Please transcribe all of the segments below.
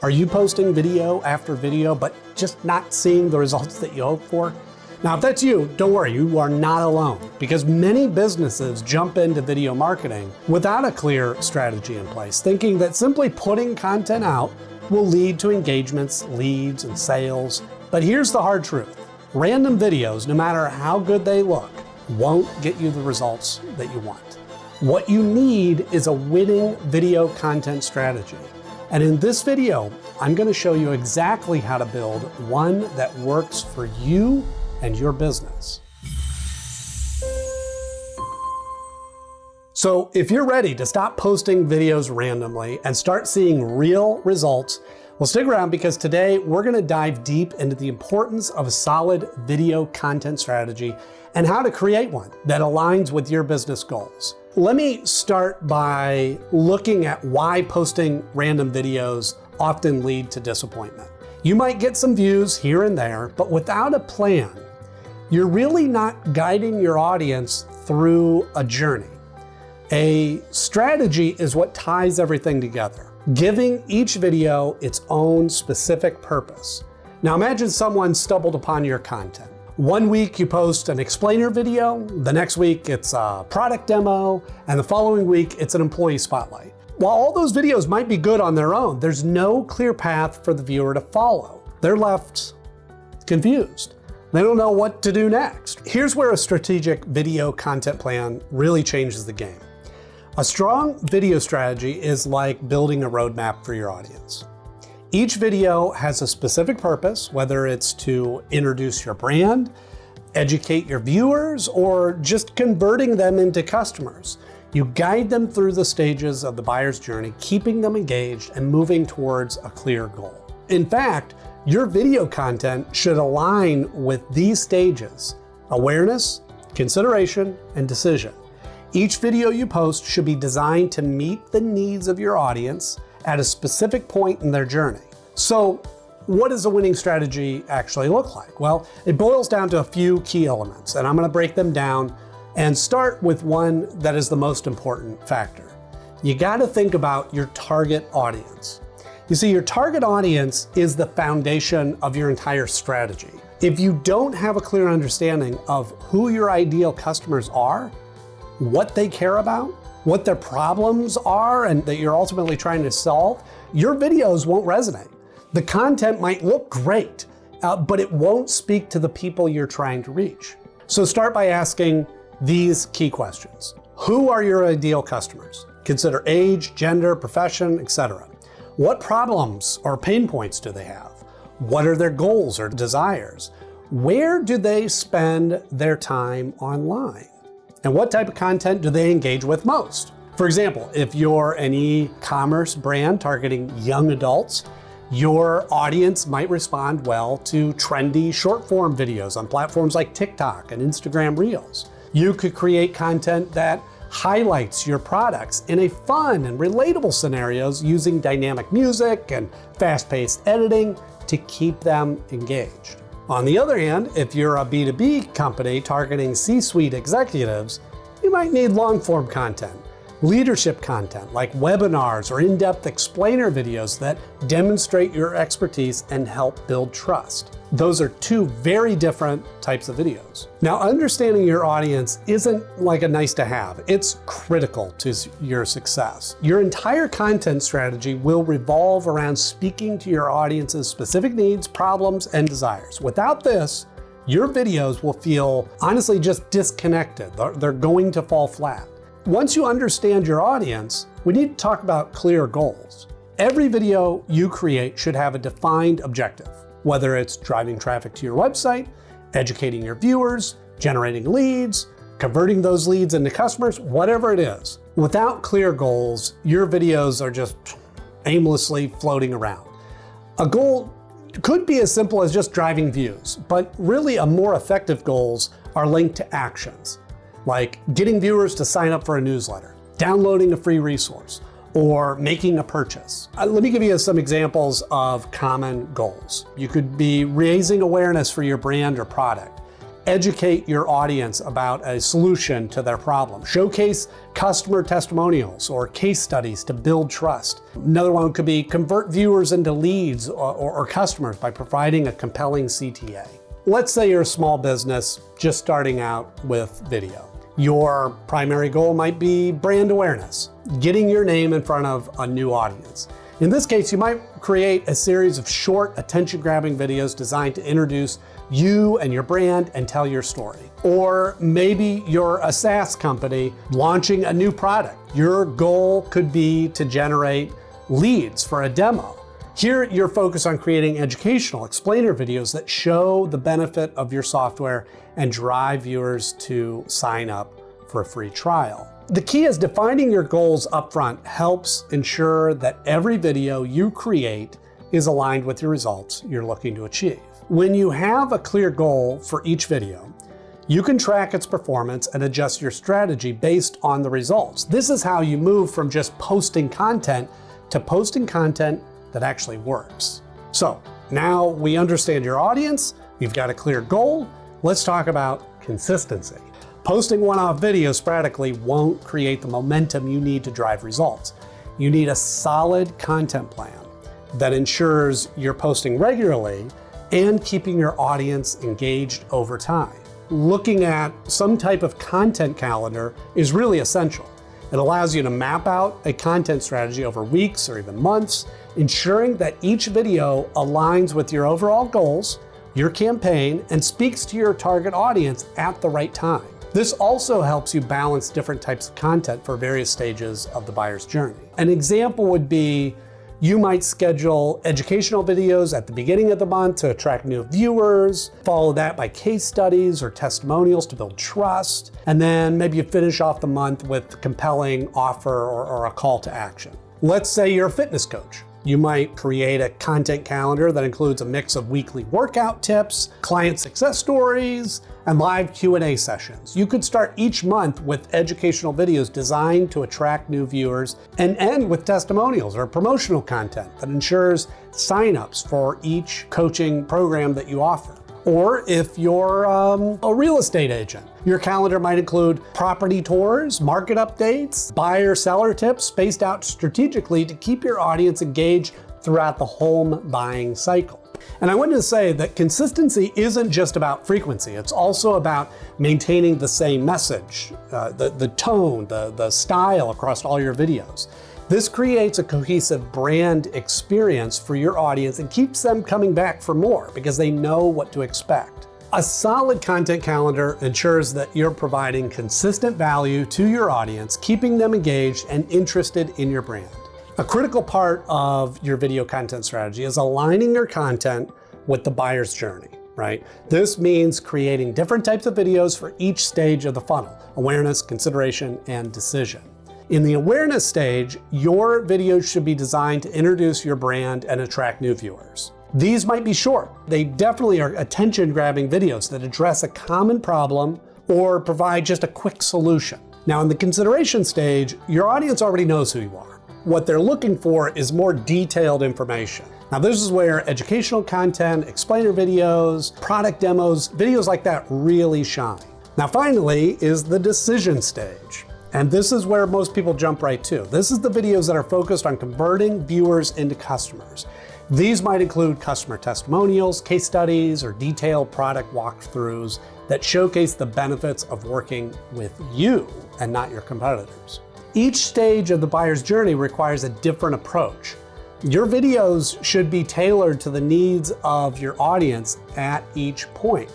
Are you posting video after video, but just not seeing the results that you hoped for? Now, if that's you, don't worry, you are not alone, because many businesses jump into video marketing without a clear strategy in place, thinking that simply putting content out will lead to engagements, leads, and sales. But here's the hard truth. Random videos, no matter how good they look, won't get you the results that you want. What you need is a winning video content strategy. And in this video, I'm going to show you exactly how to build one that works for you and your business. So if you're ready to stop posting videos randomly and start seeing real results, well, stick around, because today we're going to dive deep into the importance of a solid video content strategy and how to create one that aligns with your business goals. Let me start by looking at why posting random videos often lead to disappointment. You might get some views here and there, but without a plan, you're really not guiding your audience through a journey. A strategy is what ties everything together, giving each video its own specific purpose. Now imagine someone stumbled upon your content. One week you post an explainer video, the next week it's a product demo, and the following week it's an employee spotlight. While all those videos might be good on their own, there's no clear path for the viewer to follow. They're left confused. They don't know what to do next. Here's where a strategic video content plan really changes the game. A strong video strategy is like building a roadmap for your audience. Each video has a specific purpose, whether it's to introduce your brand, educate your viewers, or just converting them into customers. You guide them through the stages of the buyer's journey, keeping them engaged and moving towards a clear goal. In fact, your video content should align with these stages: awareness, consideration, and decision. Each video you post should be designed to meet the needs of your audience at a specific point in their journey. So, what does a winning strategy actually look like? Well, it boils down to a few key elements, and I'm going to break them down and start with one that is the most important factor. You got to think about your target audience. You see, your target audience is the foundation of your entire strategy. If you don't have a clear understanding of who your ideal customers are, what they care about, what their problems are, and that you're ultimately trying to solve, your videos won't resonate. The content might look great, but it won't speak to the people you're trying to reach. So start by asking these key questions. Who are your ideal customers? Consider age, gender, profession, etc. What problems or pain points do they have? What are their goals or desires? Where do they spend their time online? And what type of content do they engage with most? For example, if you're an e-commerce brand targeting young adults, your audience might respond well to trendy short-form videos on platforms like TikTok and Instagram Reels. You could create content that highlights your products in a fun and relatable scenarios using dynamic music and fast-paced editing to keep them engaged. On the other hand, if you're a B2B company targeting C-suite executives, you might need long-form content, leadership content like webinars or in-depth explainer videos that demonstrate your expertise and help build trust. Those are two very different types of videos. Now, understanding your audience isn't like a nice to have, it's critical to your success. Your entire content strategy will revolve around speaking to your audience's specific needs, problems, and desires. Without this, your videos will feel honestly just disconnected. They're going to fall flat. Once you understand your audience, we need to talk about clear goals. Every video you create should have a defined objective. Whether it's driving traffic to your website, educating your viewers, generating leads, converting those leads into customers, whatever it is. Without clear goals, your videos are just aimlessly floating around. A goal could be as simple as just driving views, but really a more effective goals are linked to actions, like getting viewers to sign up for a newsletter, downloading a free resource, or making a purchase. Let me give you some examples of common goals. You could be raising awareness for your brand or product, educate your audience about a solution to their problem. Showcase customer testimonials or case studies to build trust. Another one could be convert viewers into leads or customers by providing a compelling CTA. Let's say you're a small business just starting out with video. Your primary goal might be brand awareness, getting your name in front of a new audience. In this case, you might create a series of short, attention-grabbing videos designed to introduce you and your brand and tell your story. Or maybe you're a SaaS company launching a new product. Your goal could be to generate leads for a demo. Here, you're focused on creating educational explainer videos that show the benefit of your software and drive viewers to sign up for a free trial. The key is defining your goals upfront helps ensure that every video you create is aligned with your results you're looking to achieve. When you have a clear goal for each video, you can track its performance and adjust your strategy based on the results. This is how you move from just posting content to posting content that actually works. So now we understand your audience, you've got a clear goal. Let's talk about consistency. Posting one-off videos sporadically won't create the momentum you need to drive results. You need a solid content plan that ensures you're posting regularly and keeping your audience engaged over time. Looking at some type of content calendar is really essential. It allows you to map out a content strategy over weeks or even months, ensuring that each video aligns with your overall goals, your campaign, and speaks to your target audience at the right time. This also helps you balance different types of content for various stages of the buyer's journey. An example would be you might schedule educational videos at the beginning of the month to attract new viewers, follow that by case studies or testimonials to build trust, and then maybe you finish off the month with a compelling offer or a call to action. Let's say you're a fitness coach. You might create a content calendar that includes a mix of weekly workout tips, client success stories, and live Q&A sessions. You could start each month with educational videos designed to attract new viewers and end with testimonials or promotional content that ensures signups for each coaching program that you offer. Or if you're a real estate agent, your calendar might include property tours, market updates, buyer-seller tips spaced out strategically to keep your audience engaged throughout the home buying cycle. And I wanted to say that consistency isn't just about frequency, it's also about maintaining the same message, the tone, the style across all your videos. This creates a cohesive brand experience for your audience and keeps them coming back for more because they know what to expect. A solid content calendar ensures that you're providing consistent value to your audience, keeping them engaged and interested in your brand. A critical part of your video content strategy is aligning your content with the buyer's journey, right? This means creating different types of videos for each stage of the funnel: awareness, consideration, and decision. In the awareness stage, your videos should be designed to introduce your brand and attract new viewers. These might be short. They definitely are attention-grabbing videos that address a common problem or provide just a quick solution. Now, in the consideration stage, your audience already knows who you are. What they're looking for is more detailed information. Now, this is where educational content, explainer videos, product demos, videos like that really shine. Now, finally is the decision stage. And this is where most people jump right to. This is the videos that are focused on converting viewers into customers. These might include customer testimonials, case studies, or detailed product walkthroughs that showcase the benefits of working with you and not your competitors. Each stage of the buyer's journey requires a different approach. Your videos should be tailored to the needs of your audience at each point,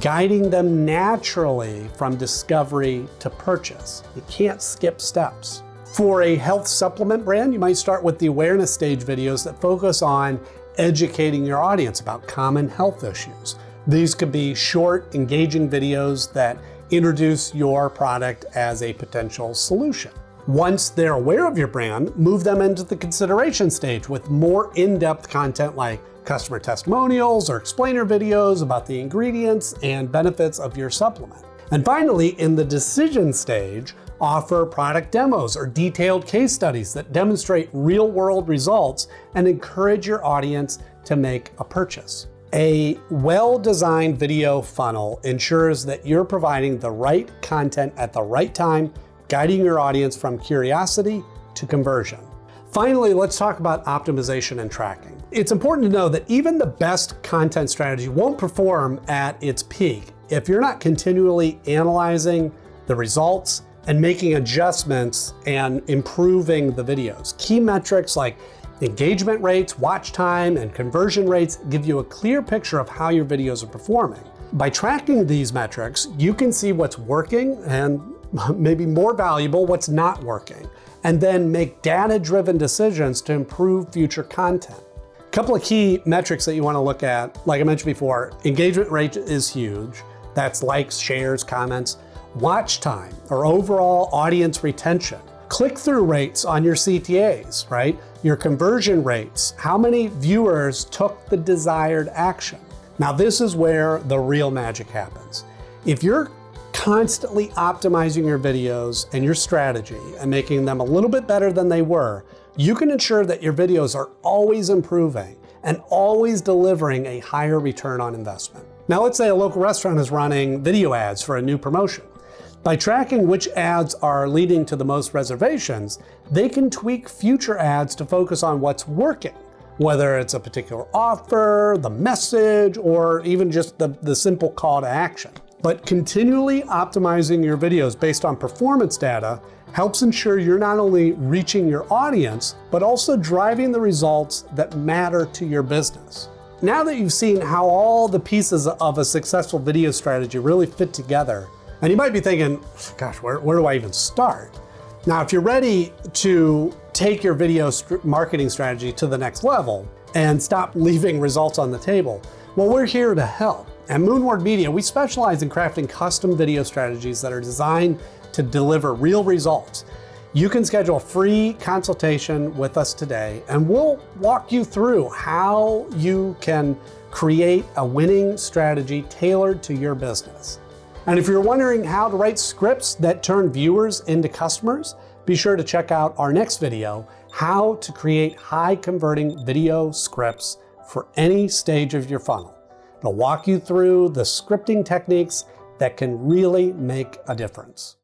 guiding them naturally from discovery to purchase. You can't skip steps. For a health supplement brand, you might start with the awareness stage videos that focus on educating your audience about common health issues. These could be short, engaging videos that introduce your product as a potential solution. Once they're aware of your brand, move them into the consideration stage with more in-depth content like customer testimonials or explainer videos about the ingredients and benefits of your supplement. And finally, in the decision stage, offer product demos or detailed case studies that demonstrate real-world results and encourage your audience to make a purchase. A well-designed video funnel ensures that you're providing the right content at the right time, guiding your audience from curiosity to conversion. Finally, let's talk about optimization and tracking. It's important to know that even the best content strategy won't perform at its peak if you're not continually analyzing the results and making adjustments and improving the videos. Key metrics like engagement rates, watch time, and conversion rates give you a clear picture of how your videos are performing. By tracking these metrics, you can see what's working and maybe more valuable, what's not working, and then make data-driven decisions to improve future content. A couple of key metrics that you want to look at, like I mentioned before, engagement rate is huge. That's likes, shares, comments. Watch time, or overall audience retention. Click-through rates on your CTAs, right? Your conversion rates, how many viewers took the desired action. Now this is where the real magic happens. If you're constantly optimizing your videos and your strategy and making them a little bit better than they were, you can ensure that your videos are always improving and always delivering a higher return on investment. Now let's say a local restaurant is running video ads for a new promotion. By tracking which ads are leading to the most reservations, they can tweak future ads to focus on what's working, whether it's a particular offer, the message, or even just the simple call to action. But continually optimizing your videos based on performance data helps ensure you're not only reaching your audience, but also driving the results that matter to your business. Now that you've seen how all the pieces of a successful video strategy really fit together, and you might be thinking, gosh, where do I even start? Now, if you're ready to take your video marketing strategy to the next level and stop leaving results on the table, well, we're here to help. At Moonward Media, we specialize in crafting custom video strategies that are designed to deliver real results. You can schedule a free consultation with us today, and we'll walk you through how you can create a winning strategy tailored to your business. And if you're wondering how to write scripts that turn viewers into customers, be sure to check out our next video, how to create high-converting video scripts for any stage of your funnel. It'll walk you through the scripting techniques that can really make a difference.